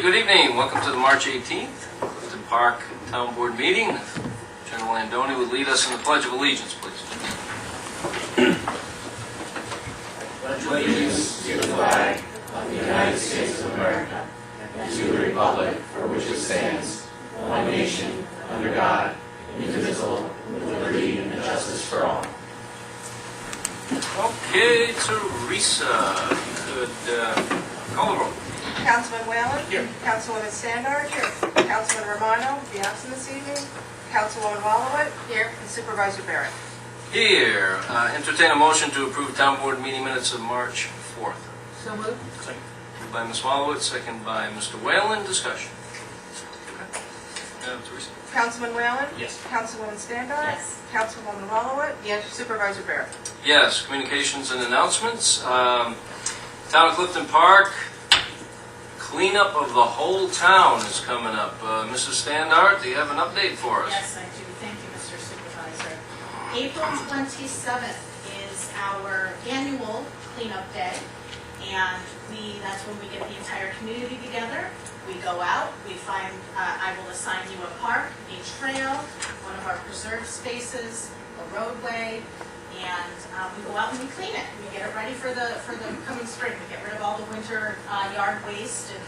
good evening. Welcome to the March 18th Clifton Park Town Board meeting. General Landoni would lead us in the Pledge of Allegiance, please. Pledge allegiance to the flag of the United States of America and to the republic for which it stands, one nation, under God, indivisible, with liberty and justice for all. Okay, Teresa, could call the roll. Councilman Whalen? Here. Councilwoman Standard? Here. Councilman Romano, be absent this evening. Councilwoman Wallowit? Here. And Supervisor Barrett? Here, entertain a motion to approve Town Board meeting minutes of March 4th. So moved. Second. Moved by Ms. Wallowitz, second by Mr. Whalen. Discussion. Okay. Teresa? Councilman Whalen? Yes. Councilwoman Standard? Yes. Councilwoman Wallowit? Yes. Supervisor Barrett? Yes, communications and announcements. Town of Clifton Park, cleanup of the whole town is coming up. Mrs. Standard, do you have an update for us? Yes, I do. Thank you, Mr. Supervisor. April 27th is our annual cleanup day, and that's when we get the entire community together. We go out, we find, I will assign you a park, a trail, one of our preserved spaces, a roadway, and we go out and we clean it. We get it ready for the coming spring. We get rid of all the winter yard waste and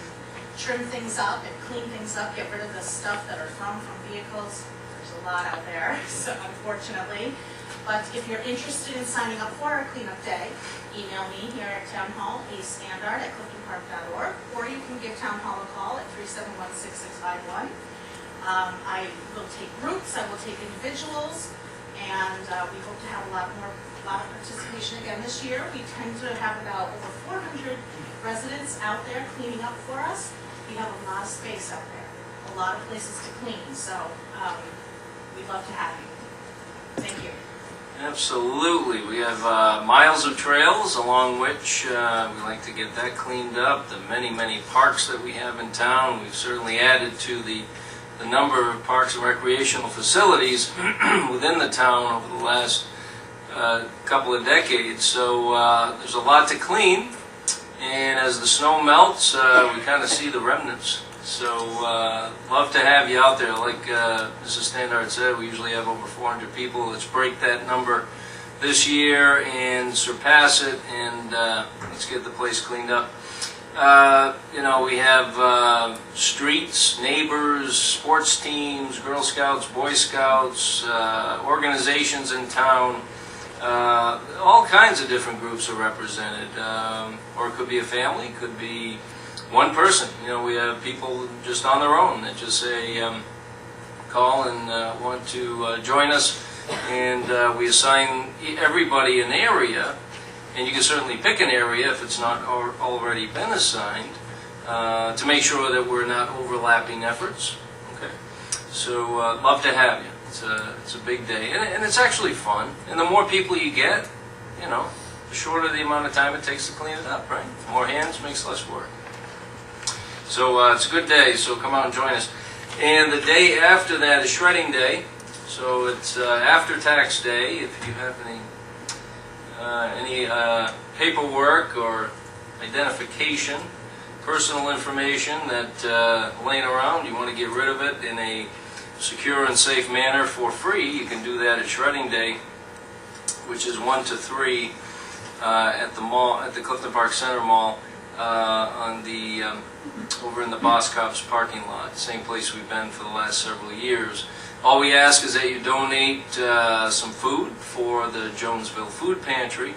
trim things up and clean things up, get rid of the stuff that are from vehicles. There's a lot out there, so unfortunately. But if you're interested in signing up for our cleanup day, email me here at Town Hall, astandard@cliftonpark.org, or you can give Town Hall a call at 371-6651. I will take groups, I will take individuals, and we hope to have a lot of participation again this year. We tend to have about over 400 residents out there cleaning up for us. We have a lot of space out there, a lot of places to clean, so we'd love to have you. Thank you. Absolutely. We have miles of trails along which we like to get that cleaned up. The many parks that we have in town. We've certainly added to the number of parks and recreational facilities within the town over the last couple of decades. So there's a lot to clean. And as the snow melts, we kind of see the remnants. So love to have you out there. Like Mrs. Standard said, we usually have over 400 people. Let's break that number this year and surpass it, and let's get the place cleaned up. We have streets, neighbors, sports teams, Girl Scouts, Boy Scouts, organizations in town. All kinds of different groups are represented, or it could be a family, it could be one person. We have people just on their own that just say, call and want to join us, and we assign everybody an area, and you can certainly pick an area if it's not already been assigned, to make sure that we're not overlapping efforts. Okay, so love to have you. It's a big day, and it's actually fun. And the more people you get, the shorter the amount of time it takes to clean it up, right? More hands makes less work. So it's a good day, so come out and join us. And the day after that is shredding day, so it's after tax day. If you have any paperwork or identification, personal information that laying around, you want to get rid of it in a secure and safe manner for free, you can do that at Shredding Day, which is 1 to 3 at the mall, at the Clifton Park Center Mall, on the over in the Boscov's parking lot, same place we've been for the last several years. All we ask is that you donate some food for the Jonesville Food Pantry.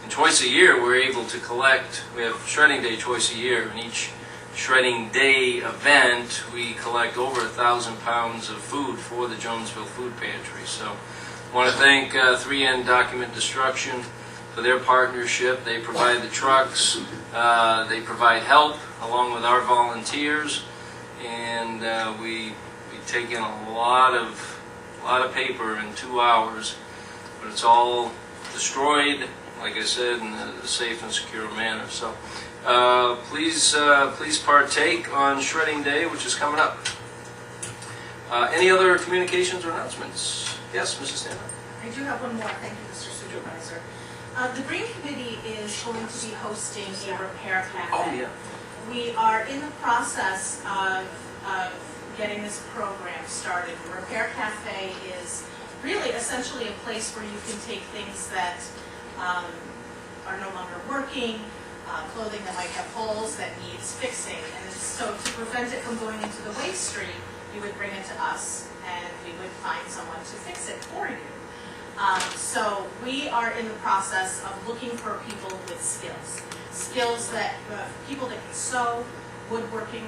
And twice a year we're able to collect, we have Shredding Day twice a year, and each Shredding Day event we collect over 1,000 pounds of food for the Jonesville Food Pantry. So I want to thank 3N Document Destruction for their partnership. They provide the trucks, they provide help along with our volunteers, and we take in a lot of paper in 2 hours, but it's all destroyed, like I said, in a safe and secure manner. So please partake on Shredding Day, which is coming up. Any other communications or announcements? Yes, Mrs. Stanley. I do have one more. Thank you, Mr. Supervisor. The Green Committee is going to be hosting a repair cafe. Oh, yeah. we are in the process of getting this program started. Repair Cafe is really essentially a place where you can take things that are no longer working, clothing that might have holes that needs fixing. And so to prevent it from going into the waste stream, you would bring it to us and we would find someone to fix it for you. So we are in the process of looking for people with skills. Skills that, people that can sew, woodworking,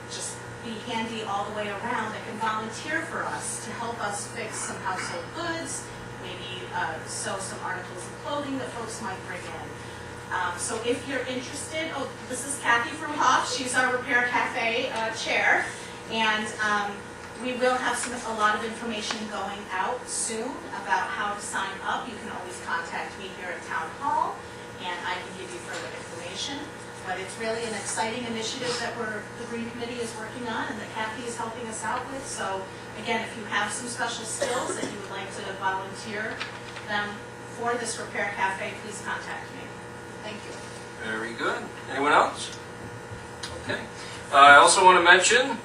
just be handy all the way around, that can volunteer for us to help us fix some household goods, maybe sew some articles of clothing that folks might bring in. So if you're interested, oh, this is Kathy Fruhoff, she's our Repair Cafe chair, and we will have a lot of information going out soon about how to sign up. You can always contact me here at Town Hall, and I can give you further information. But it's really an exciting initiative that the Green Committee is working on and that Kathy is helping us out with. So again, if you have some special skills that you would like to volunteer them for this Repair Cafe, please contact me. Thank you. Very good. Anyone else? Okay. I also want to mention,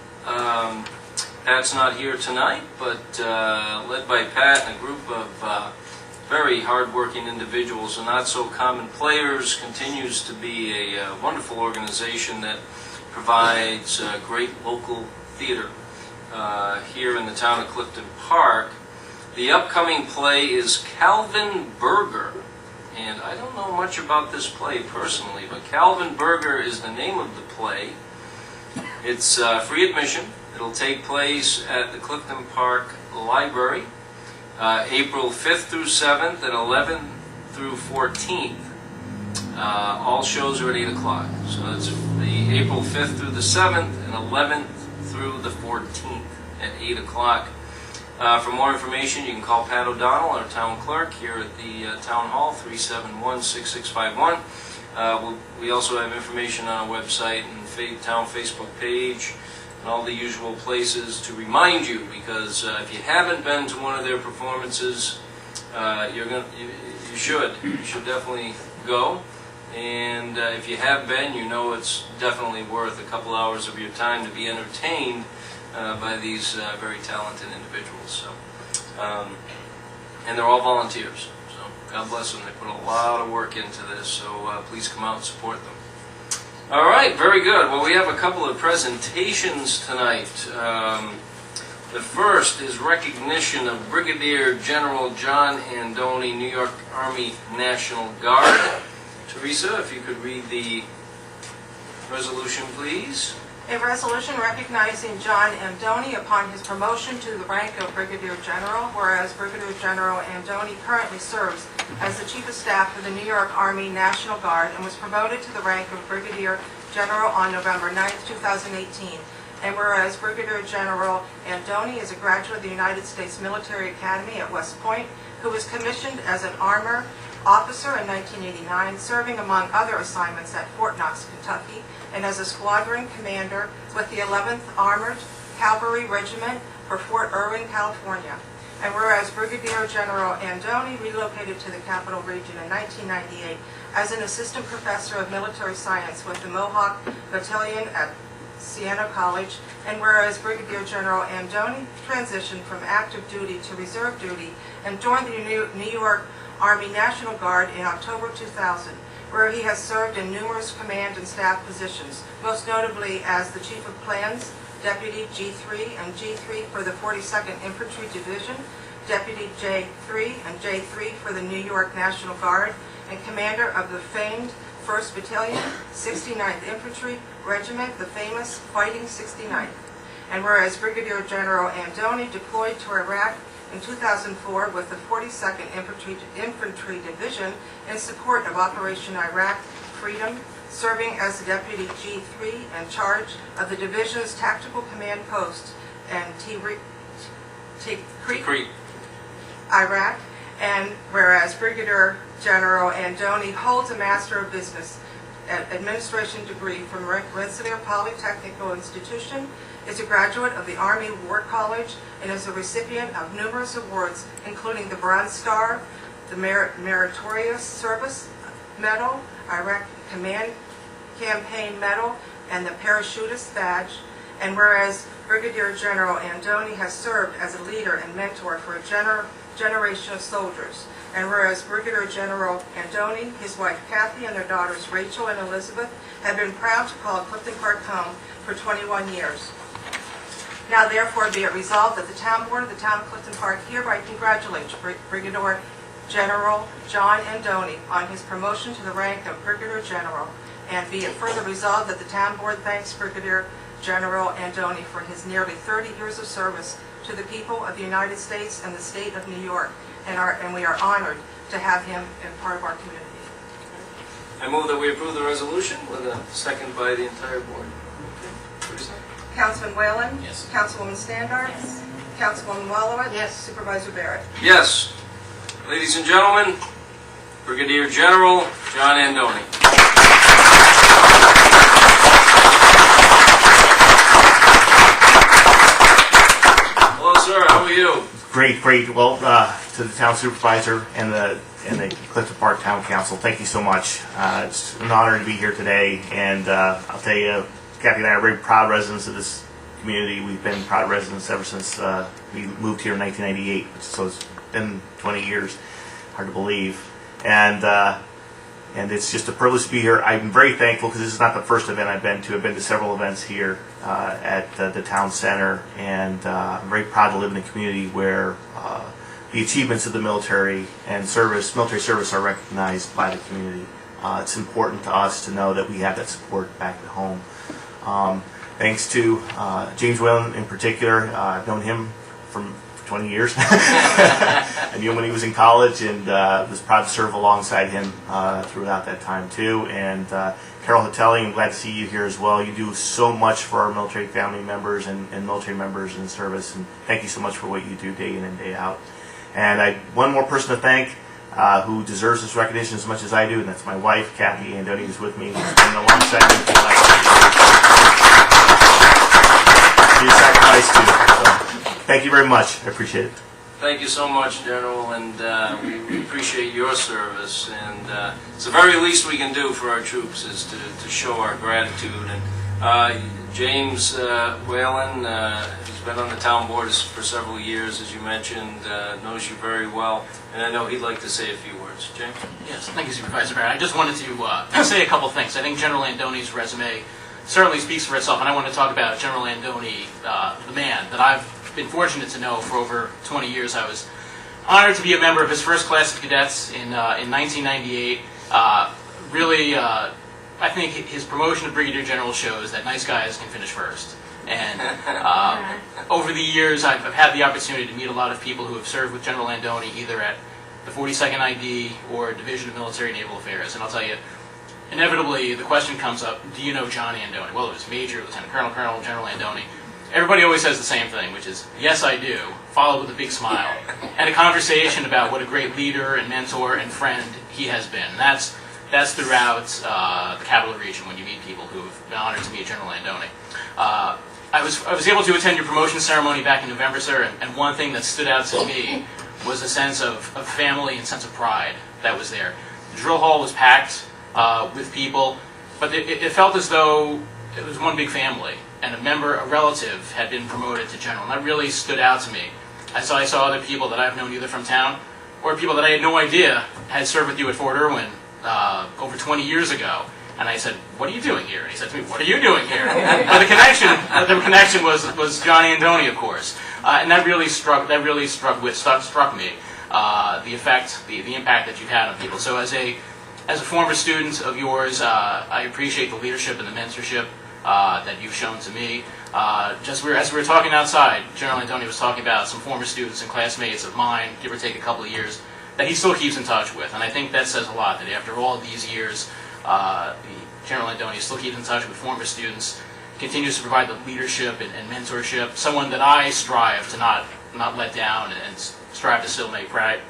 Pat's not here tonight, but led by Pat and a group of very hard-working individuals and not-so-common players, continues to be a wonderful organization that provides great local theater here in the town of Clifton Park. The upcoming play is Calvin Burger, and I don't know much about this play personally, but Calvin Burger is the name of the play. It's free admission. It'll take place at the Clifton Park Library, April 5th through 7th and 11th through 14th. All shows are at 8 o'clock. So it's the April 5th through the 7th and 11th through the 14th at 8 o'clock. For more information, you can call Pat O'Donnell, our town clerk, here at the Town Hall, 371-6651. We also have information on our website and town Facebook page and all the usual places to remind you, because if you haven't been to one of their performances, you should definitely go. And if you have been, you know it's definitely worth a couple hours of your time to be entertained by these very talented individuals. So, and they're all volunteers. So God bless them. They put a lot of work into this. So please come out and support them. All right, very good. Well, we have a couple of presentations tonight. The first is recognition of Brigadier General John Andoni, New York Army National Guard. Teresa, if you could read the resolution, please. A resolution recognizing John Andoni upon his promotion to the rank of Brigadier General, whereas Brigadier General Andoni currently serves as the Chief of Staff for the New York Army National Guard and was promoted to the rank of Brigadier General on November 9, 2018. And whereas Brigadier General Andoni is a graduate of the United States Military Academy at West Point, who was commissioned as an armor officer in 1989, serving among other assignments at Fort Knox, Kentucky, and as a squadron commander with the 11th Armored Cavalry Regiment for Fort Irwin, California. And whereas Brigadier General Andoni relocated to the Capital Region in 1998 as an assistant professor of military science with the Mohawk Battalion at Siena College, and whereas Brigadier General Andoni transitioned from active duty to reserve duty and joined the New York Army National Guard in October 2000, where he has served in numerous command and staff positions, most notably as the Chief of Plans, Deputy G3 and G3 for the 42nd Infantry Division, Deputy J3 and J3 for the New York National Guard, and Commander of the famed 1st Battalion, 69th Infantry Regiment, the famous Fighting 69th. And whereas Brigadier General Andoni deployed to Iraq in 2004 with the 42nd Infantry Division in support of Operation Iraq Freedom, serving as the Deputy G3 in charge of the division's tactical command post in Tikrit, Iraq. And whereas Brigadier General Andoni holds a Master of Business Administration degree from Rensselaer Polytechnical Institution, is a graduate of the Army War College, and is a recipient of numerous awards, including the Bronze Star, the Meritorious Service Medal, Iraq Command Campaign Medal and the Parachutist Badge, and whereas Brigadier General Andoni has served as a leader and mentor for a generation of soldiers, and whereas Brigadier General Andoni, his wife Kathy, and their daughters Rachel and Elizabeth have been proud to call Clifton Park home for 21 years. Now therefore be it resolved that the Town Board of the Town of Clifton Park hereby congratulates Brigadier General John Andoni on his promotion to the rank of Brigadier General, and be it further resolved that the Town Board thanks Brigadier General Andoni for his nearly 30 years of service to the people of the United States and the state of New York, and we are honored to have him as part of our community. I move that we approve the resolution with a second by the entire board. Councilman Whalen? Yes. Councilwoman Standard? Yes. Councilwoman Wallowitz? Yes. Supervisor Barrett? Yes. Ladies and gentlemen, Brigadier General John Andoni. Hello, sir. How are you? Great. Well, to the town supervisor and the Clifton Park Town Council, thank you so much. It's an honor to be here today, and I'll tell you, Kathy and I are very proud residents of this community. We've been proud residents ever since we moved here in 1998, so it's been 20 years. Hard to believe, and it's just a privilege to be here. I'm very thankful because this is not the first event I've been to. I've been to several events here at the town center, and I'm very proud to live in a community where the achievements of the military service are recognized by the community. It's important to us to know that we have that support back at home. Thanks to James Whalen in particular. I've known him for 20 years. I knew him when he was in college, and was proud to serve alongside him throughout that time too. And Carol Hatelli, I'm glad to see you here as well. You do so much for our military family members and military members in service, and thank you so much for what you do day in and day out. And one more person to thank who deserves this recognition as much as I do, and that's my wife, Kathy Andoni, who's with me. She's been alongside me for the last 2 years. She sacrificed too. So, thank you very much. I appreciate it. Thank you so much, General, and we appreciate your service. And it's the very least we can do for our troops is to show our gratitude. And James Whalen, who's been on the town board for several years, as you mentioned, knows you very well, and I know he'd like to say a few words. James? Yes, thank you, Supervisor Barrett. I just wanted to say a couple things. I think General Andoni's resume certainly speaks for itself, and I want to talk about General Andoni, the man that I've been fortunate to know for over 20 years. I was honored to be a member of his first class of cadets in 1998. I think his promotion to Brigadier General shows that nice guys can finish first. And over the years, I've had the opportunity to meet a lot of people who have served with General Andoni, either at the 42nd ID or Division of Military and Naval Affairs. And I'll tell you, inevitably, the question comes up, do you know John Andoni? Well, it was Major, Lieutenant Colonel, General Andoni. Everybody always says the same thing, which is, yes, I do, followed with a big smile, and a conversation about what a great leader and mentor and friend he has been. That's throughout the Capital Region when you meet people who have been honored to meet General Andoni. I was able to attend your promotion ceremony back in November, sir, and one thing that stood out to me was a sense of family and sense of pride that was there. The drill hall was packed with people, but it felt as though it was one big family, and a relative had been promoted to general, and that really stood out to me. I saw other people that I've known either from town or people that I had no idea had served with you at Fort Irwin over 20 years ago. And I said, "What are you doing here?" And he said to me, "What are you doing here?" And the connection was John Andoni, of course, and that really struck me. The impact that you've had on people. So as a former student of yours, I appreciate the leadership and the mentorship that you've shown to me. As we were talking outside, General Andoni was talking about some former students and classmates of mine, give or take a couple of years, that he still keeps in touch with. And I think that says a lot, that after all these years, General Andoni still keeps in touch with former students, continues to provide the leadership and mentorship, someone that I strive to not let down and strive to still make proud.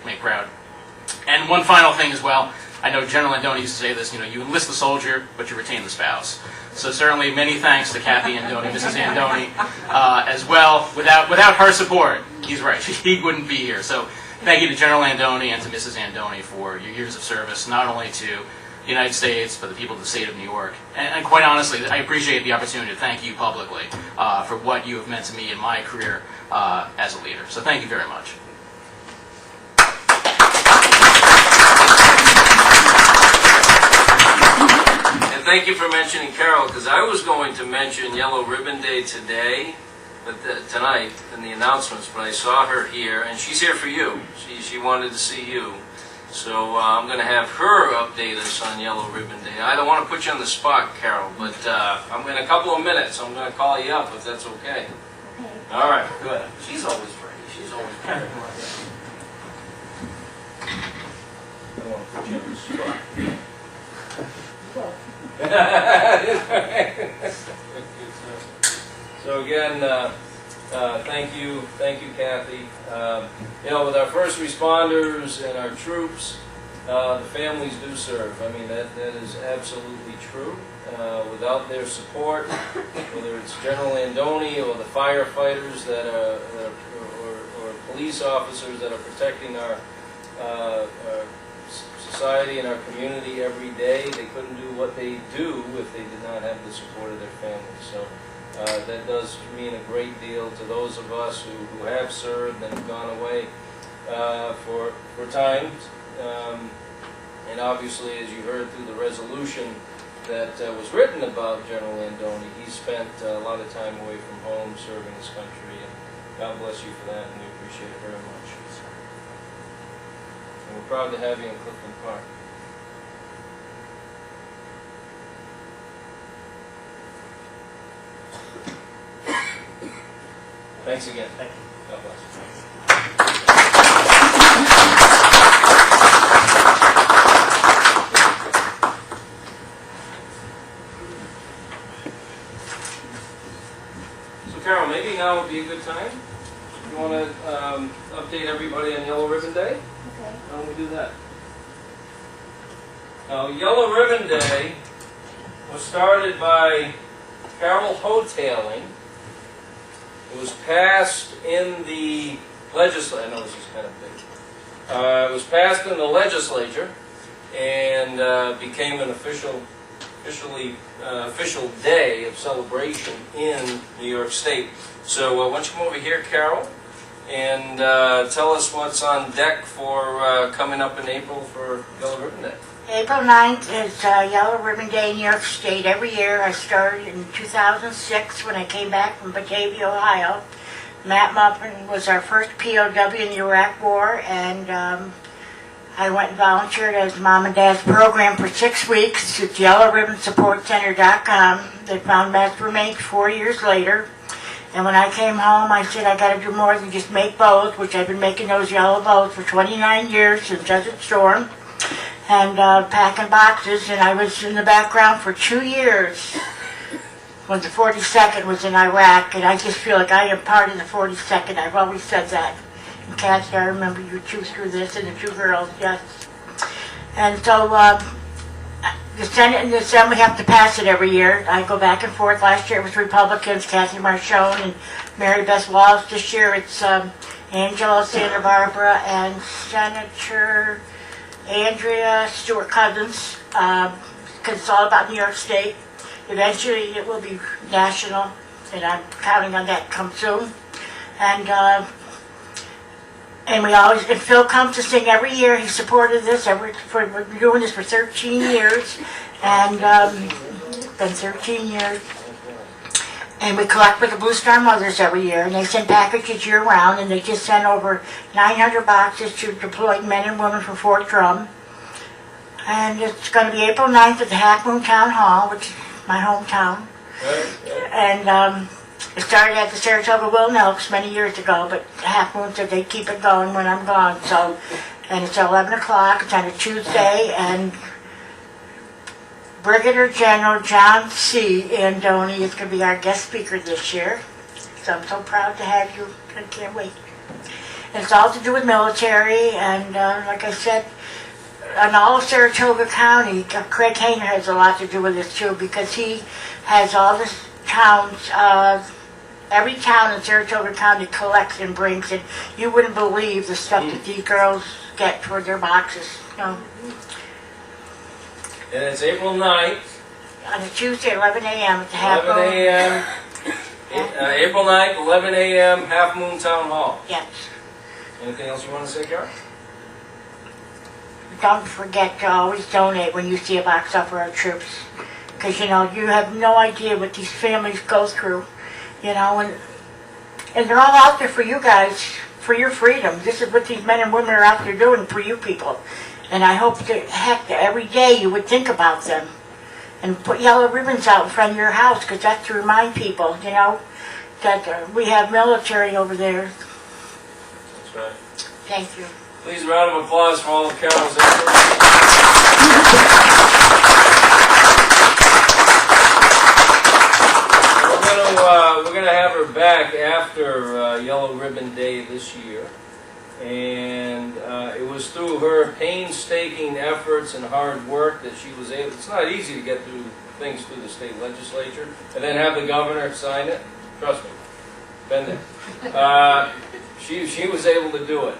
And one final thing as well, I know General Andoni used to say this, you enlist the soldier, but you retain the spouse. So certainly many thanks to Kathy Andoni, Mrs. Andoni, as well. Without her support, he's right, he wouldn't be here. So thank you to General Andoni and to Mrs. Andoni for your years of service, not only to the United States, but the people of the state of New York. And quite honestly, I appreciate the opportunity to thank you publicly for what you have meant to me in my career as a leader. So thank you very much. And thank you for mentioning Carol, because I was going to mention Yellow Ribbon Day today, but tonight in the announcements, but I saw her here, and she's here for you. She wanted to see you. So I'm going to have her update us on Yellow Ribbon Day. I don't want to put you on the spot, Carol, but I'm in a couple of minutes. I'm going to call you up if that's okay. All right, good. She's always ready. She's always ready. I don't want to put you on the spot. So again, thank you, Kathy. With our first responders and our troops, the families do serve. I mean, that is absolutely true. Without their support, whether it's General Landoni or the firefighters that are, or police officers that are protecting our society and our community every day, they couldn't do what they do if they did not have the support of their families. So that does mean a great deal to those of us who have served and have gone away for times. And obviously, as you heard through the resolution that was written about General Landoni, he spent a lot of time away from home serving his country. And God bless you for that, and we appreciate it very much. And we're proud to have you in Clifton Park. Thanks again. Thank you. God bless. So Carol, maybe now would be a good time. You want to update everybody on Yellow Ribbon Day? Okay. Why don't we do that? Now, Yellow Ribbon Day was started by Carol Hotelling. It was passed in the legislature. I know this is kind of big. It was passed in the legislature and became an official day of celebration in New York State. So why don't you come over here, Carol, and tell us what's on deck for coming up in April for Yellow Ribbon Day. April 9th is Yellow Ribbon Day in New York State. Every year I started in 2006 when I came back from Batavia, Ohio. Matt Muffin was our first POW in the Iraq War, and I went and volunteered as Mom and Dad's program for 6 weeks at YellowRibbonSupportCenter.com. They found Matt's remains 4 years later. And when I came home, I said I got to do more than just make bows, which I've been making those yellow bows for 29 years since Desert Storm, and packing boxes. And I was in the background for 2 years when the 42nd was in Iraq, and I just feel like I am part of the 42nd. I've always said that. And Kathy, I remember you two through this, and the two girls, yes. And so the Senate and the Assembly have to pass it every year. I go back and forth. Last year it was Republicans, Kathy Marchone and Mary Beth Walsh. This year it's Angela Santa Barbara and Senator Andrea Stewart Cousins, because it's all about New York State. Eventually it will be national, and I'm counting on that to come soon. And we always, and Phil comes to sing every year. He supported this. We're doing this for 13 years, and been 13 years. And we collect with the Blue Star Mothers every year, and they send packages year round, and they just sent over 900 boxes to deployed men and women from Fort Drum. And it's going to be April 9th at the Half Moon Town Hall, which is my hometown. And it started at the Saratoga Will Elks many years ago, but Half Moon said they'd keep it going when I'm gone. So, and it's 11 o'clock. It's on a Tuesday, and Brigadier General John C. Andoni is going to be our guest speaker this year. So I'm so proud to have you. I can't wait. And it's all to do with military, and like I said, in all of Saratoga County, Craig Hayner has a lot to do with this too, because he has all the towns, every town in Saratoga County collects and brings it. You wouldn't believe the stuff that these girls get for their boxes. No. And it's April 9th, On a Tuesday, 11 a.m. at the Half 11 Moon. a.m. April 9th, 11 a.m., Half Moon Town Hall. Yes. Anything else you want to say, Carol? Don't forget to always donate when you see a box up for our troops. Because, you know, you have no idea what these families go through, you know, and they're all out there for you guys, for your freedom. This is what these men and women are out there doing for you people. And I hope that, heck, that every day you would think about them and put yellow ribbons out in front of your house, because that's to remind people, you know, that we have military over there. That's right. Thank you. Please, a round of applause for all of Carol's efforts. We're gonna have her back after Yellow Ribbon Day this year, and it was through her painstaking efforts and hard work that she was able. It's not easy to get through things through the state legislature and then have the governor sign it. Trust me, been there. She was able to do it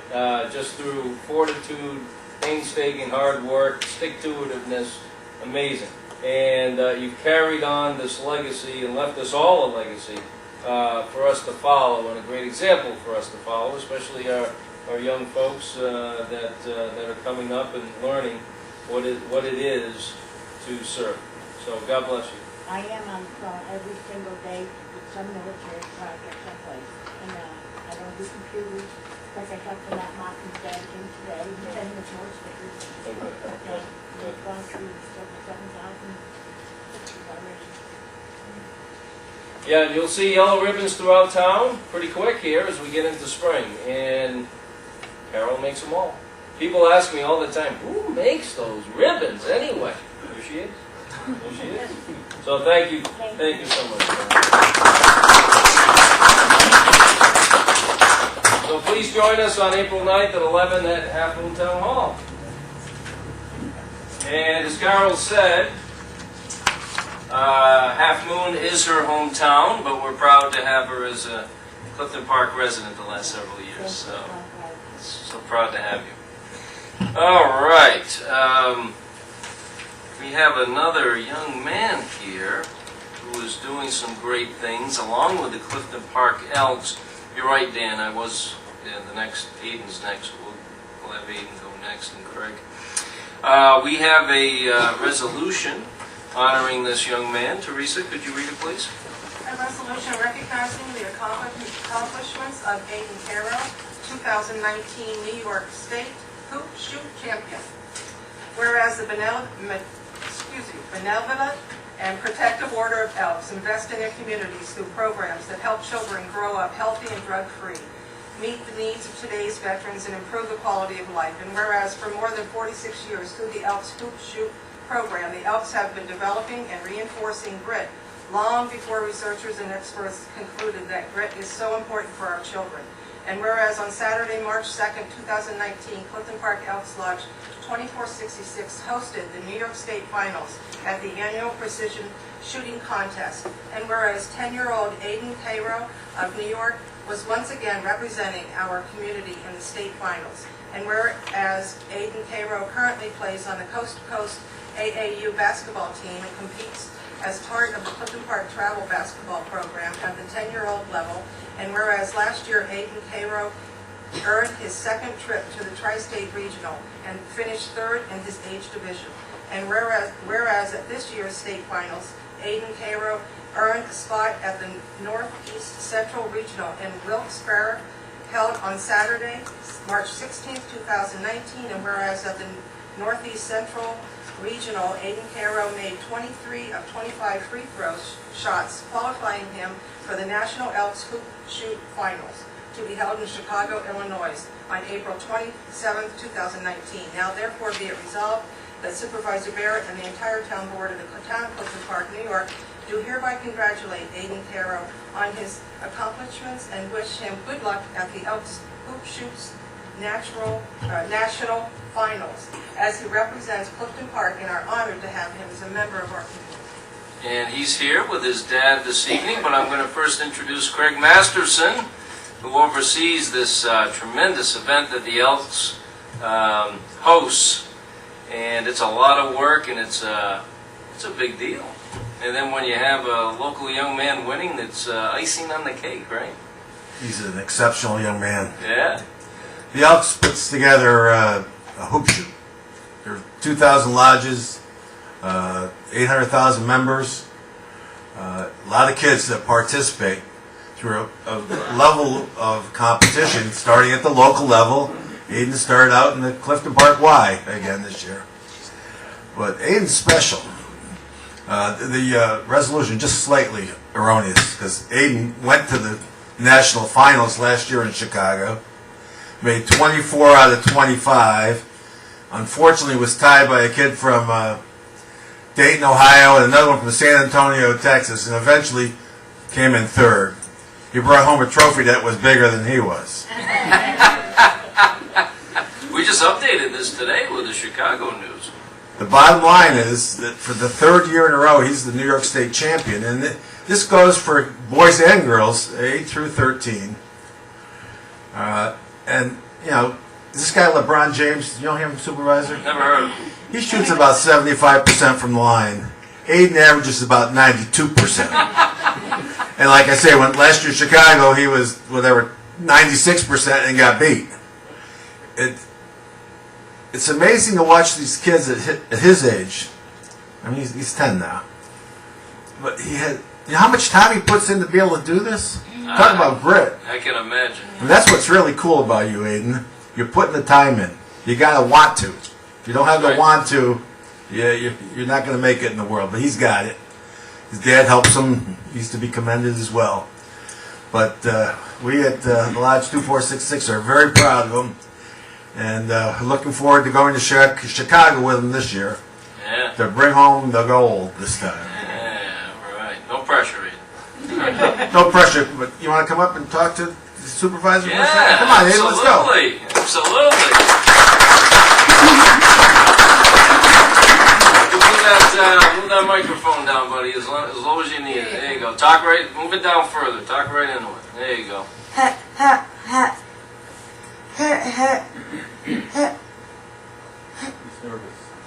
just through fortitude, painstaking hard work, stick-to-itiveness, amazing. And you've carried on this legacy and left us all a legacy for us to follow, and a great example for us to follow, especially our young folks that are coming up and learning what it is to serve. So God bless you. I am on call every single day with some military project someplace. And I don't do computers, because I talked to Matt Martin's dad in today, and sending us more stickers. They've gone through over 7,000 pictures already. Yeah, and you'll see yellow ribbons throughout town pretty quick here as we get into spring. And Carol makes them all. People ask me all the time, who makes those ribbons anyway? Here she is. There she is. So thank you so much. So please join us on April 9th at 11 at Half Moon Town Hall. And as Carol said, Half Moon is her hometown, but we're proud to have her as a Clifton Park resident the last several years. So proud to have you. All right. We have another young man here who is doing some great things along with the Clifton Park Elks. You're right, Dan. I was the next. Aiden's next. We'll have Aiden go next, and Craig. We have a resolution honoring this young man. Teresa, could you read it, please? A resolution recognizing the accomplishments of Aiden Caro, 2019 New York State Hoop Shoot Champion. Whereas the benevolent and protective order of Elks invest in their communities through programs that help children grow up healthy and drug-free, meet the needs of today's veterans, and improve the quality of life. And whereas for more than 46 years through the Elks Hoop Shoot program, the Elks have been developing and reinforcing grit long before researchers and experts concluded that grit is so important for our children. And whereas on Saturday, March 2nd, 2019, Clifton Park Elks Lodge 2466 hosted the New York State Finals at the annual Precision Shooting Contest. And whereas 10-year-old Aiden Caro of New York was once again representing our community in the state finals. And whereas Aiden Caro currently plays on the Coast to Coast AAU basketball team and competes as part of the Clifton Park travel basketball program at the 10-year-old level. And whereas last year Aiden Caro earned his second trip to the Tri-State Regional and finished third in his age division. And whereas at this year's state finals, Aiden Caro earned a spot at the Northeast Central Regional in Wilkes-Barre, held on Saturday, March 16, 2019. And whereas at the Northeast Central Regional, Aiden Caro made 23 of 25 free throw shots, qualifying him for the National Elks Hoop Shoot Finals, to be held in Chicago, Illinois on April 27, 2019. Now therefore be it resolved that Supervisor Barrett and the entire town board of the town of Clifton Park, New York, do hereby congratulate Aiden Caro on his accomplishments and wish him good luck at the Elks Hoop Shoots National Finals, as he represents Clifton Park, and are honored to have him as a member of our community. And he's here with his dad this evening, but I'm going to first introduce Craig Masterson, who oversees this tremendous event that the Elks hosts. and it's a lot of work, and it's a big deal. And then when you have a local young man winning, that's icing on the cake, right? He's an exceptional young man. Yeah. The Elks puts together a hoop shoot. There are 2,000 lodges, 800,000 members, a lot of kids that participate through a level of competition starting at the local level. Aiden started out in the Clifton Park Y again this year. But Aiden's special. The resolution just slightly erroneous because Aiden went to the national finals last year in Chicago, made 24 out of 25. Unfortunately, was tied by a kid from Dayton, Ohio, and another one from San Antonio, Texas, and eventually came in third. He brought home a trophy that was bigger than he was. We just updated this today with the Chicago news. The bottom line is that for the third year in a row, he's the New York State champion. And this goes for boys and girls, 8 through 13. And, you know, this guy LeBron James, you know him, Supervisor? Never heard of him. He shoots about 75% from the line. Aiden averages about 92%. And like I say, when last year in Chicago, he was, whatever, 96% and got beat. It's amazing to watch these kids at his age. I mean, he's 10 now. But he had, you know how much time he puts in to be able to do this? Talk about grit. I can imagine. And that's what's really cool about you, Aiden. You're putting the time in. You gotta want to. If you don't have the Right. want to, you're not gonna make it in the world. But he's got it. His dad helps him. He's to be commended as well. But we at the Lodge 2466 are very proud of him, and looking forward to going to Chicago with him this year Yeah. to bring home the gold this time. Yeah, right. No pressure, Aiden. No pressure, but you want to come up and talk to the supervisor? for a second? Yeah, Come on, Aiden, let's go. absolutely. Absolutely. Move that microphone down, buddy, as low as you need it. There you go. Talk right, move it down further. Talk right into it. There you go.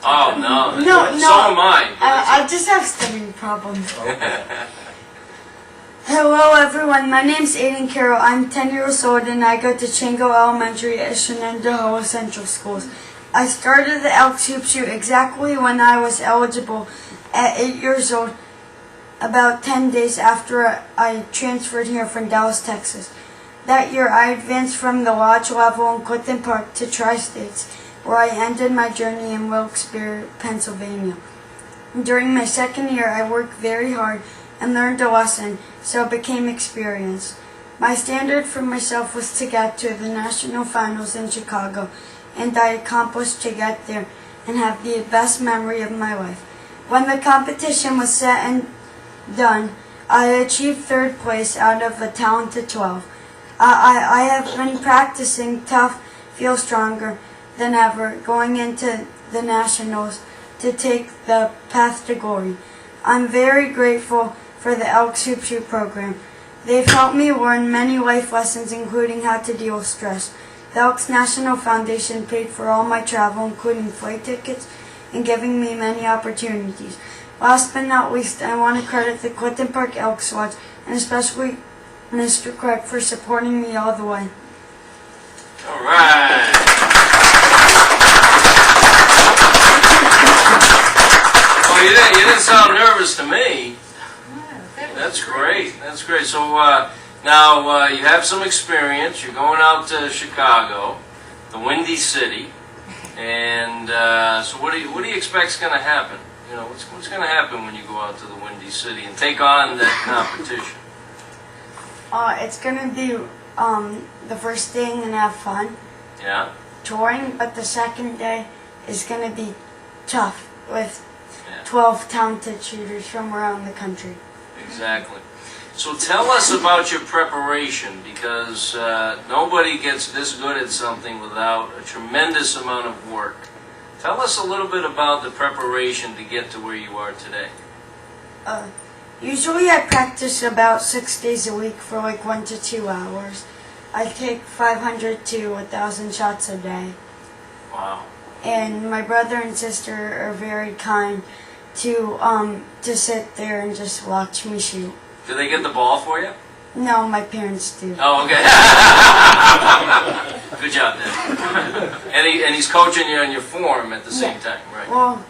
Oh, no. No, So am I. I just have stomach problems. Hello everyone, my name's Aiden Carroll. I'm 10 years old and I go to Chango Elementary at Shenandoah Central Schools. I started the Elks Hoop Shoot exactly when I was eligible at 8 years old, about 10 days after I transferred here from Dallas, Texas. That year I advanced from the lodge level in Clifton Park to Tri-States, where I ended my journey in Wilkes-Barre, Pennsylvania. During my second year, I worked very hard and learned a lesson, so became experienced. My standard for myself was to get to the national finals in Chicago, and I accomplished to get there and have the best memory of my life. When the competition was set and done, I achieved third place out of a talented 12. I have been practicing tough, feel stronger than ever, going into the nationals to take the path to glory. I'm very grateful for the Elks Hoop Shoot program. They've helped me learn many life lessons, including how to deal with stress. The Elks National Foundation paid for all my travel, including flight tickets, and giving me many opportunities. Last but not least, I want to credit the Clifton Park Elks Lodge, and especially Mr. Craig for supporting me all the way. All right. Well, you didn't sound nervous to me. That's great. That's great. So now you have some experience. You're going out to Chicago, the Windy City, and so what do you expect's going to happen? You know, what's going to happen when you go out to the Windy City and take on that competition? It's gonna be the first day I'm gonna have fun Yeah. touring, but the second day is gonna be tough with Yeah. 12 talented shooters from around the country. Exactly. So tell us about your preparation, because nobody gets this good at something without a tremendous amount of work. Tell us a little bit about the preparation to get to where you are today. Usually I practice about 6 days a week for like 1 to 2 hours. I take 500 to 1,000 shots a day. Wow. and my brother and sister are very kind to sit there and just watch me shoot. Do they get the ball for you? No, my parents do. Oh, okay. Good job, Dad. And he's coaching you on your form at the same time, right? Well,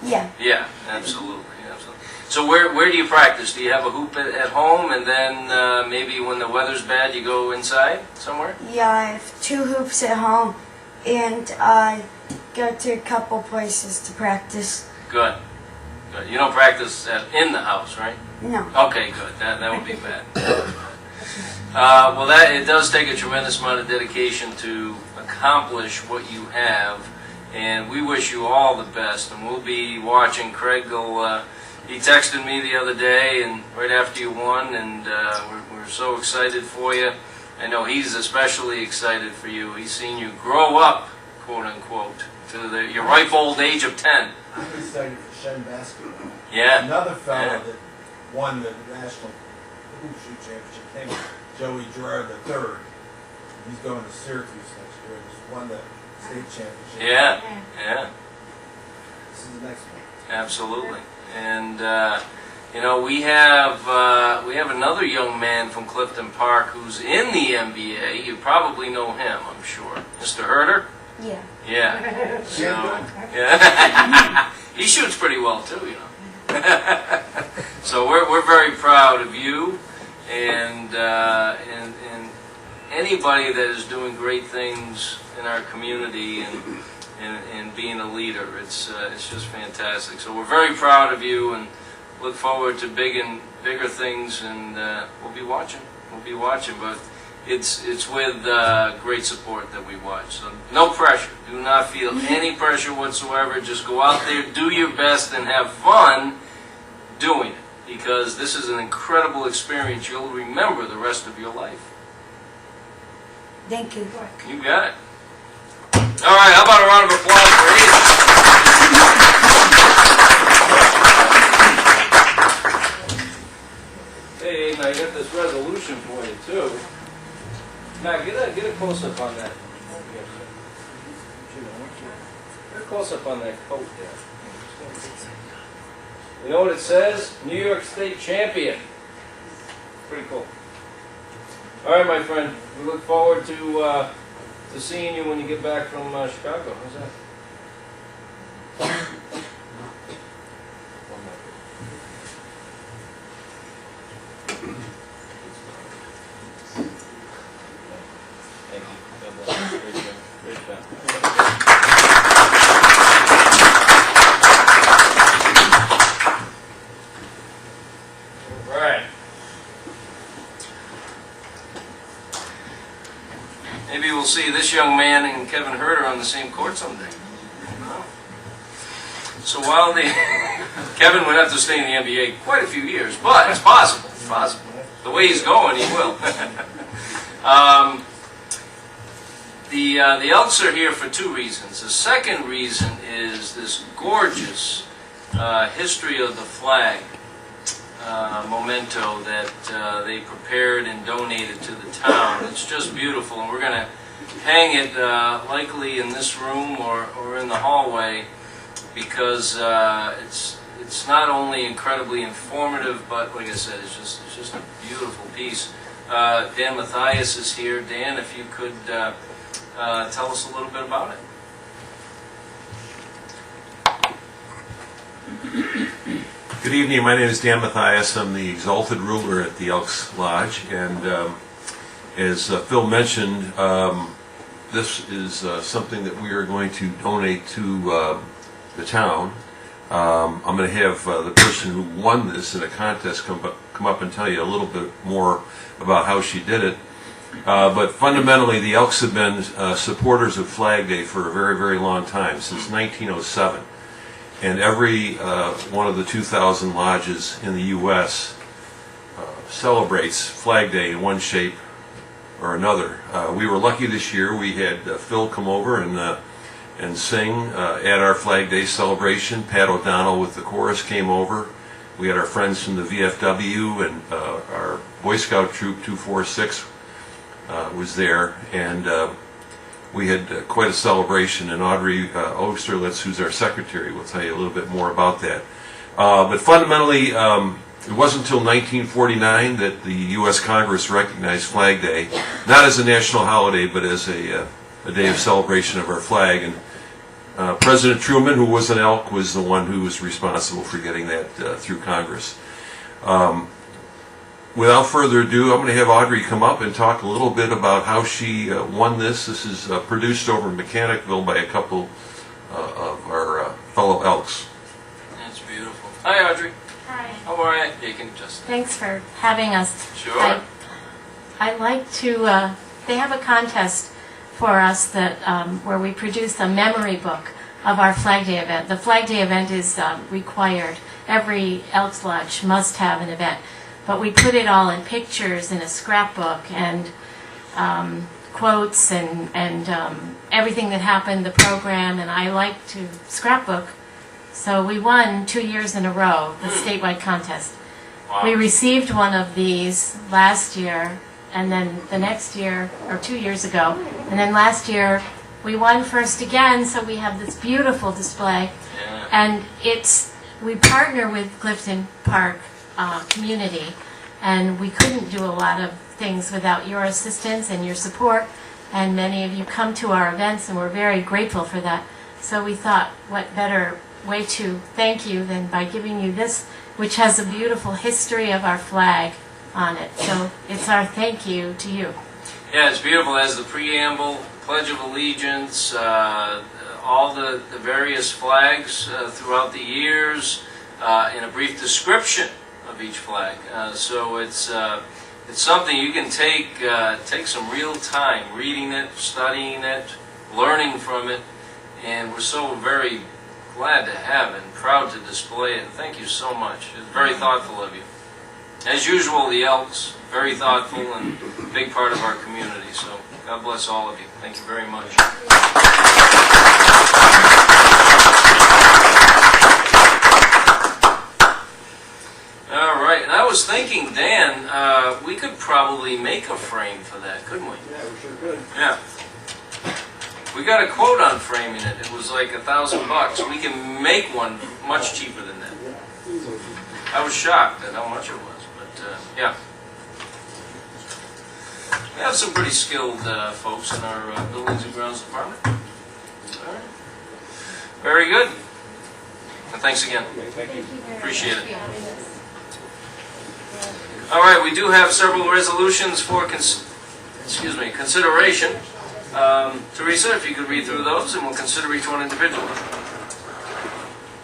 yeah. Yeah, absolutely, absolutely. So where do you practice? Do you have a hoop at home, and then maybe when the weather's bad, you go inside somewhere? Yeah, I have 2 hoops at home, and I go to a couple places to practice. Good. Good. You don't practice in the house, right? No. Okay, good. That would be bad. Well, it does take a tremendous amount of dedication to accomplish what you have, and we wish you all the best. And we'll be watching. Craig he texted me the other day, and right after you won, and we're so excited for you. I know he's especially excited for you. He's seen you grow up, quote unquote, to your ripe old age of 10. I'm excited for Shen basketball. Yeah. Another fellow Yeah. that won the national hoop shoot championship came, Joey Gerard III. He's going to Syracuse next year. He's won the state championship. Yeah. Yeah. This is the next one. Absolutely. And we have another young man from Clifton Park who's in the NBA. You probably know him, I'm sure. Mr. Herter? Yeah. Yeah. So, yeah. He shoots pretty well too, you know. So we're very proud of you and anybody that is doing great things in our community and being a leader. It's just fantastic. So we're very proud of you and look forward to bigger things, and we'll be watching. But it's with great support that we watch. So no pressure. Do not feel any pressure whatsoever. Just go out there, do your best, and have fun doing it, because this is an incredible experience you'll remember the rest of your life. Thank you. You got it. All right, how about a round of applause for Aiden? Hey, Aiden, I got this resolution for you, too. Matt, get a close-up on that. Get a close-up on that coat there. You know what it says? New York State champion. Pretty cool. All right, my friend. We look forward to seeing you when you get back from Chicago. How's that? Thank you. God bless you. Great job. Great job. All right. Maybe we'll see this young man and Kevin Herter on the same court someday. So while Kevin would have to stay in the NBA quite a few years, but it's possible. It's possible. The way he's going, he will. The Elks are here for 2 reasons. The second reason is this gorgeous history of the flag memento that they prepared and donated to the town. It's just beautiful, and we're going to hang it likely in this room or in the hallway, because it's not only incredibly informative, but like I said, it's just a beautiful piece. Dan Mathias is here. Dan, if you could tell us a little bit about it. Good evening, my name is Dan Mathias. I'm the Exalted Ruler at the Elks Lodge, and as Phil mentioned, this is something that we are going to donate to the town. I'm going to have the person who won this in a contest come up and tell you a little bit more about how she did it. But fundamentally, the Elks have been supporters of Flag Day for a very, very long time, since 1907. And every one of the 2,000 lodges in the U.S. Celebrates Flag Day in one shape or another. We were lucky this year. We had Phil come over and sing at our Flag Day celebration. Pat O'Donnell with the chorus came over. We had our friends from the VFW, and our Boy Scout troop 246 was there. And we had quite a celebration, and Audrey Osterlitz, who's our secretary, will tell you a little bit more about that. But fundamentally, it wasn't until 1949 that the U.S. Congress recognized Flag Day, not as a national holiday, but as a day of celebration of our flag. And President Truman, who was an Elk, was the one who was responsible for getting that through Congress. Without further ado, I'm going to have Audrey come up and talk a little bit about how she won this. This is produced over in Mechanicville by a couple of our fellow Elks. That's beautiful. Hi, Audrey. Hi. How are you? You can just... Thanks for having us. Sure. I like to, they have a contest for us that where we produce a memory book of our Flag Day event. The Flag Day event is required. Every Elks Lodge must have an event. But we put it all in pictures in a scrapbook and quotes and everything that happened, the program, and I like to scrapbook. So we won 2 years in a row, the statewide contest. Wow. We received one of these last year, and then the next year, or 2 years ago, and then last year we won first again, so we have this beautiful display. Yeah. And we partner with Clifton Park community, and we couldn't do a lot of things without your assistance and your support, and many of you come to our events, and we're very grateful for that. So we thought, what better way to thank you than by giving you this, which has a beautiful history of our flag on it. So it's our thank you to you. Yeah, it's beautiful. It has the preamble, Pledge of Allegiance, all the various flags throughout the years, and a brief description of each flag. So it's something you can take some real time reading it, studying it, learning from it, and we're so very glad to have it and proud to display it. Thank you so much. It's very thoughtful of you. As usual, the Elks, very thoughtful and a big part of our community. So God bless all of you. Thank you very much. All right, and I was thinking, Dan, we could probably make a frame for that, couldn't we? Yeah, we sure could. Yeah. We got a quote on framing it. It was like $1,000. We can make one much cheaper than that. I was shocked at how much it was, but yeah. We have some pretty skilled folks in our Buildings and Grounds Department. All right. Very good. And thanks again. Thank you. Appreciate it. All right, we do have several resolutions for consideration. Teresa, if you could read through those, and we'll consider each one individually.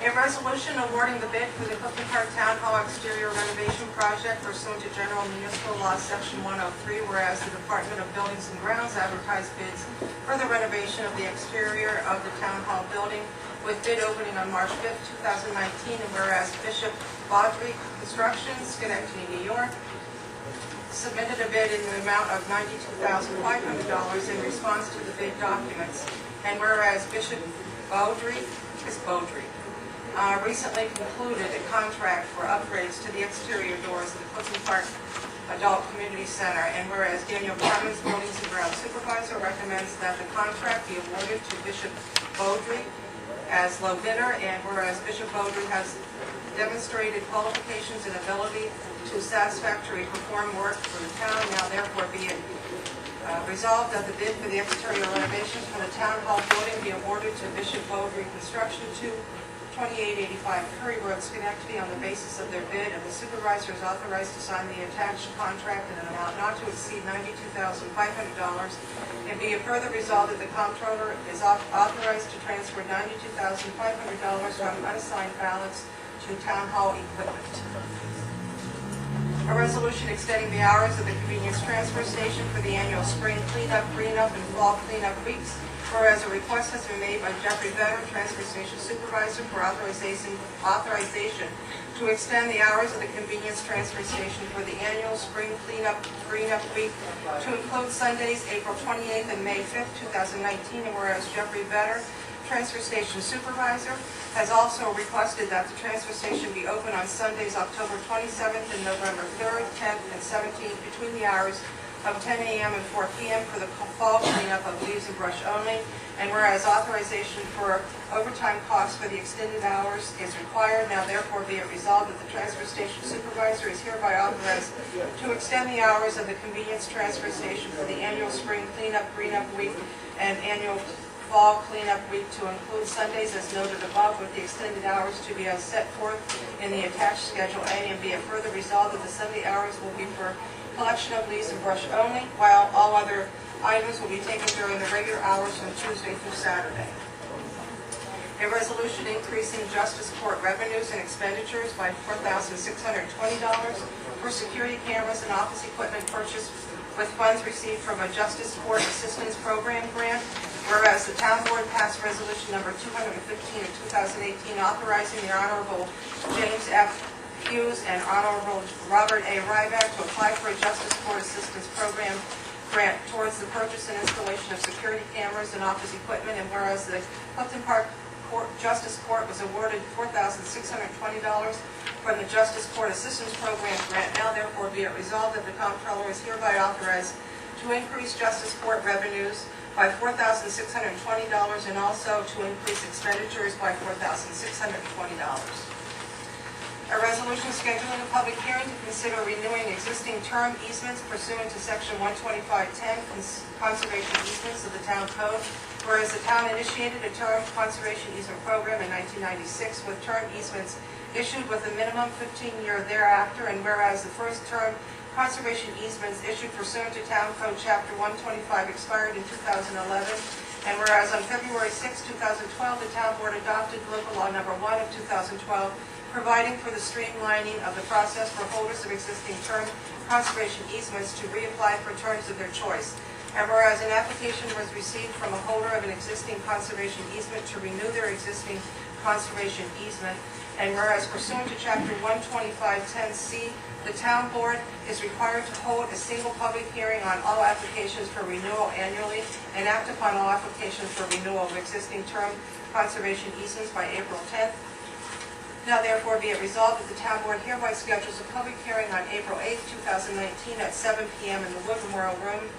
A resolution awarding the bid for the Clifton Park Town Hall exterior renovation project pursuant to General Municipal Law Section 103, whereas the Department of Buildings and Grounds advertised bids for the renovation of the exterior of the Town Hall building with bid opening on March 5th, 2019, and whereas Bishop Baudry Construction, Schenectady, New York, submitted a bid in the amount of $92,500 in response to the bid documents, and whereas Bishop Baudry recently concluded a contract for upgrades to the exterior doors of the Clifton Park Adult Community Center, and whereas Daniel Clemens, Buildings and Grounds Supervisor, recommends that the contract be awarded to Bishop Baudry as low bidder, and whereas Bishop Baudry has demonstrated qualifications and ability to satisfactorily perform work for the town, now therefore be it resolved that the bid for the exterior renovations for the Town Hall building be awarded to Bishop Baudry Construction to 2885 Curry Road, Schenectady, on the basis of their bid, and the supervisor is authorized to sign the attached contract in an amount not to exceed $92,500, and be it further resolved that the comptroller is authorized to transfer $92,500 from unassigned balance to Town Hall equipment. A resolution extending the hours of the convenience transfer station for the annual spring cleanup, green-up, and fall cleanup weeks, whereas a request has been made by Jeffrey Vedder, Transfer Station Supervisor, for authorization to extend the hours of the convenience transfer station for the annual spring cleanup, green-up week to include Sundays, April 28th and May 5th, 2019, and whereas Jeffrey Vedder, Transfer Station Supervisor, has also requested that the transfer station be open on Sundays, October 27th and November 3rd, 10th, and 17th between the hours of 10 a.m. and 4 p.m. for the fall cleanup of leaves and brush only. And whereas authorization for overtime costs for the extended hours is required, now therefore be it resolved that the transfer station supervisor is hereby authorized to extend the hours of the convenience transfer station for the annual spring cleanup, greenup week, and annual fall cleanup week to include Sundays as noted above, with the extended hours to be as set forth in the attached Schedule A, and be it further resolved that the Sunday hours will be for collection of leaves and brush only, while all other items will be taken during the regular hours from Tuesday through Saturday. A resolution increasing justice court revenues and expenditures by $4,620 for security cameras and office equipment purchased with funds received from a Justice Court Assistance Program grant, whereas the town board passed resolution number 215 of 2018 authorizing the Honorable James F. Hughes and Honorable Robert A. Ryback to apply for a Justice Court Assistance Program grant towards the purchase and installation of security cameras and office equipment, and whereas the Clifton Park Justice Court was awarded $4,620 from the Justice Court Assistance Program grant, now therefore be it resolved that the comptroller is hereby authorized to increase Justice Court revenues by $4,620 and also to increase expenditures by $4,620. A resolution scheduling a public hearing to consider renewing existing term easements pursuant to Section 12510, Conservation Easements of the Town Code, whereas the town initiated a term conservation easement program in 1996 with term easements issued with a minimum 15-year thereafter, and whereas the first term conservation easements issued pursuant to Town Code Chapter 125 expired in 2011, and whereas on February 6, 2012, the town board adopted local law number 1 of 2012, providing for the streamlining of the process for holders of existing term conservation easements to reapply for terms of their choice. And whereas an application was received from a holder of an existing conservation easement to renew their existing conservation easement, and whereas pursuant to Chapter 12510C, the town board is required to hold a single public hearing on all applications for renewal annually and act upon all applications for renewal of existing term conservation easements by April 10th. Now therefore be it resolved that the town board hereby schedules a public hearing on April 8, 2019 at 7 p.m. in the Wood Memorial Room,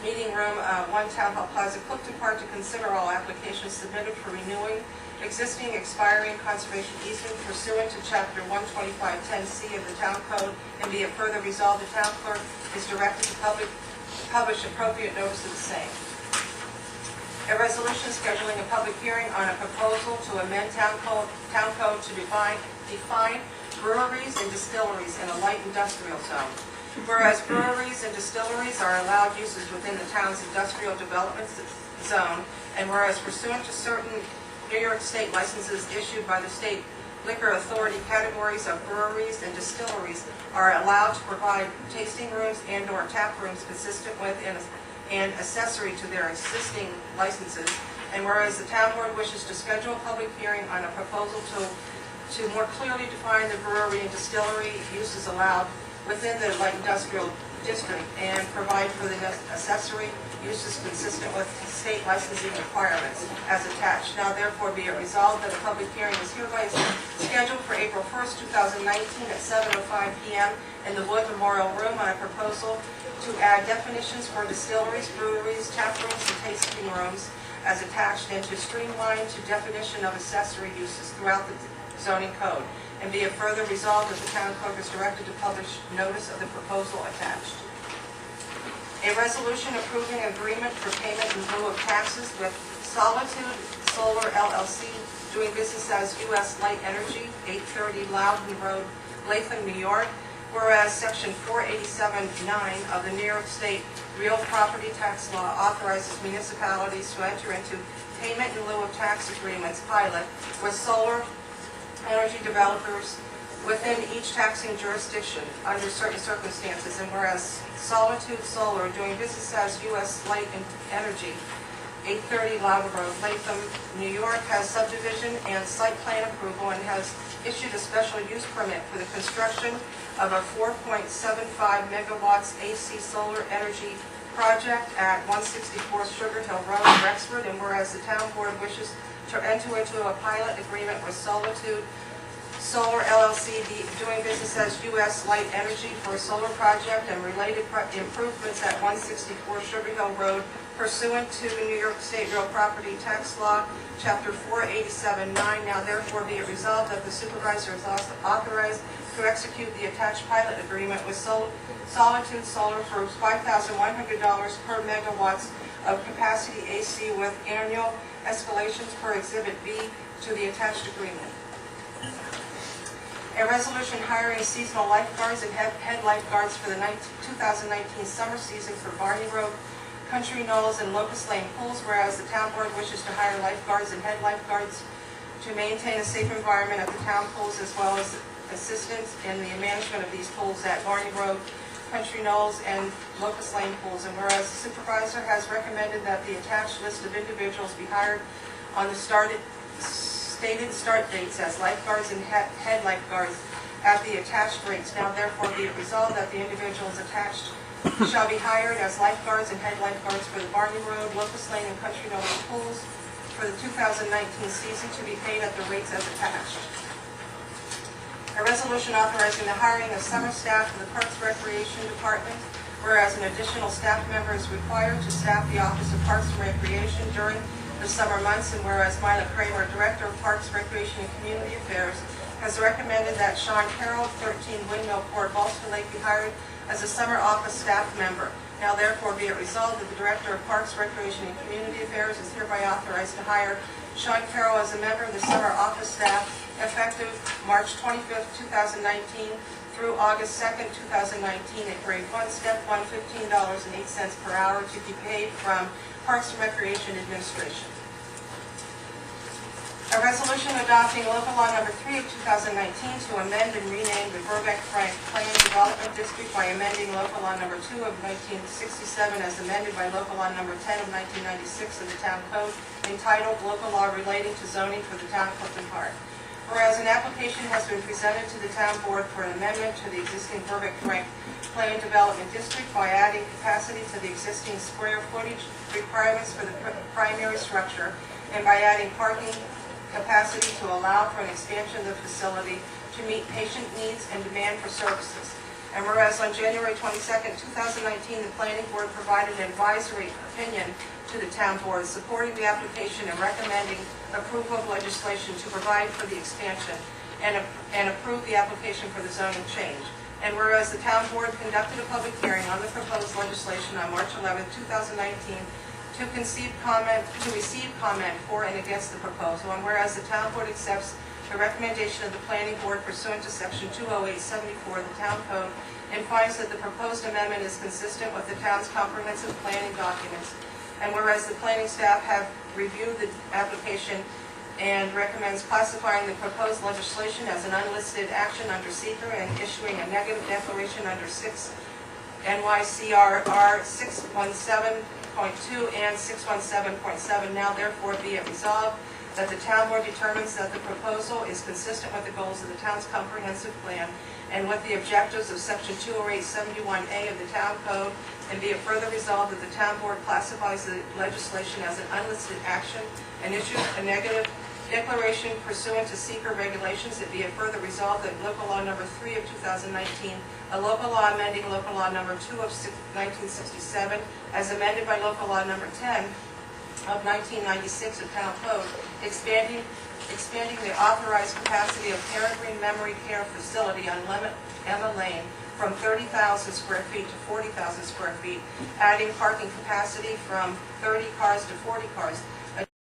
Meeting Room 1 Town Hall Plaza, Clifton Park, to consider all applications submitted for renewing existing expiring conservation easement pursuant to Chapter 12510C of the Town Code, and be it further resolved the town clerk is directed to publish appropriate notice of the same. A resolution scheduling a public hearing on a proposal to amend town code to define breweries and distilleries in a light industrial zone. Whereas breweries and distilleries are allowed uses within the town's industrial development zone, and whereas pursuant to certain New York State licenses issued by the State Liquor Authority, categories of breweries and distilleries are allowed to provide tasting rooms and/or tap rooms consistent with and accessory to their existing licenses, and whereas the town board wishes to schedule a public hearing on a proposal to more clearly define the brewery and distillery uses allowed within the light industrial district and provide for the accessory uses consistent with state licensing requirements as attached. Now therefore be it resolved that a public hearing is hereby scheduled for April 1st, 2019 at 7:05 p.m. in the Wood Memorial Room on a proposal to add definitions for distilleries, breweries, tap rooms, and tasting rooms as attached, and to streamline to definition of accessory uses throughout the zoning code. And be it further resolved that the town clerk is directed to publish notice of the proposal attached. A resolution approving agreement for payment in lieu of taxes with Solitude Solar LLC, doing business as U.S. Light Energy, 830 Loudon Road, Latham, New York. Whereas Section 487(9) of the New York State Real Property Tax Law authorizes municipalities to enter into payment in lieu of tax agreements pilot with solar energy developers within each taxing jurisdiction under certain circumstances, and whereas Solitude Solar, doing business as U.S. Light Energy, 830 Loudon Road, Latham, New York, has subdivision and site plan approval and has issued a special use permit for the construction of a 4.75 megawatts AC solar energy project at 164 Sugar Hill Road, Rexford, and whereas the town board wishes to enter into a pilot agreement with Solitude Solar LLC doing business as U.S. Light Energy for a solar project and related improvements at 164 Sugar Hill Road pursuant to New York State Real Property Tax Law, Chapter 487-9. Now therefore be it resolved that the supervisor is authorized to execute the attached pilot agreement with Solitude Solar for $5,100 per megawatts of capacity AC with annual escalations per Exhibit B to the attached agreement. A resolution hiring seasonal lifeguards and head lifeguards for the 2019 summer season for Barney Road, Country Knolls, and Locust Lane pools, whereas the town board wishes to hire lifeguards and head lifeguards to maintain a safe environment at the town pools, as well as assistance in the management of these pools at Barney Road, Country Knolls, and Locust Lane pools. And whereas the supervisor has recommended that the attached list of individuals be hired on the stated start dates as lifeguards and head lifeguards at the attached rates. Now therefore be it resolved that the individuals attached shall be hired as lifeguards and head lifeguards for the Barney Road, Locust Lane, and Country Knolls pools for the 2019 season to be paid at the rates as attached. A resolution authorizing the hiring of summer staff for the Parks Recreation Department, whereas an additional staff member is required to staff the Office of Parks and Recreation during the summer months, and whereas Mila Kramer, Director of Parks, Recreation, and Community Affairs, has recommended that Sean Carroll, 13 Windmill Court, Ballston Lake, be hired as a summer office staff member. Now therefore be it resolved that the Director of Parks, Recreation, and Community Affairs is hereby authorized to hire Sean Carroll as a member of the summer office staff effective March 25th, 2019 through August 2nd, 2019 at grade 1, step 1, $15.08 per hour to be paid from Parks and Recreation Administration. A resolution adopting local law number 3 of 2019 to amend and rename the Burbank-Frank Plan Development District by amending local law number 2 of 1967 as amended by local law number 10 of 1996 of the Town Code entitled Local Law Relating to Zoning for the Town of Clifton Park. Whereas an application has been presented to the Town Board for an amendment to the existing Burbank-Frank Plan Development District by adding capacity to the existing square footage requirements for the primary structure and by adding parking capacity to allow for an expansion of the facility to meet patient needs and demand for services. And whereas on January 22nd, 2019, the Planning Board provided an advisory opinion to the Town Board supporting the application and recommending approval of legislation to provide for the expansion and approve the application for the zoning change. And whereas the Town Board conducted a public hearing on the proposed legislation on March 11, 2019, to receive comment for and against the proposal, and whereas the Town Board accepts the recommendation of the Planning Board pursuant to Section 20874 of the Town Code and finds that the proposed amendment is consistent with the town's comprehensive planning documents, and whereas the planning staff have reviewed the application and recommends classifying the proposed legislation as an unlisted action under SECR and issuing a negative declaration under 6 NYCRR 617.2 and 617.7. Now therefore be it resolved that the Town Board determines that the proposal is consistent with the goals of the town's comprehensive plan and with the objectives of Section 20871A of the Town Code, and be it further resolved that the Town Board classifies the legislation as an unlisted action and issues a negative declaration pursuant to SECR regulations. It be it further resolved that local law number 3 of 2019, a local law amending local law number 2 of 1967, as amended by local law number 10 of 1996 of Town Code, expanding the authorized capacity of Peregrine Memory Care Facility on Emma Lane from 30,000 square feet to 40,000 square feet, adding parking capacity from 30 cars to 40 cars.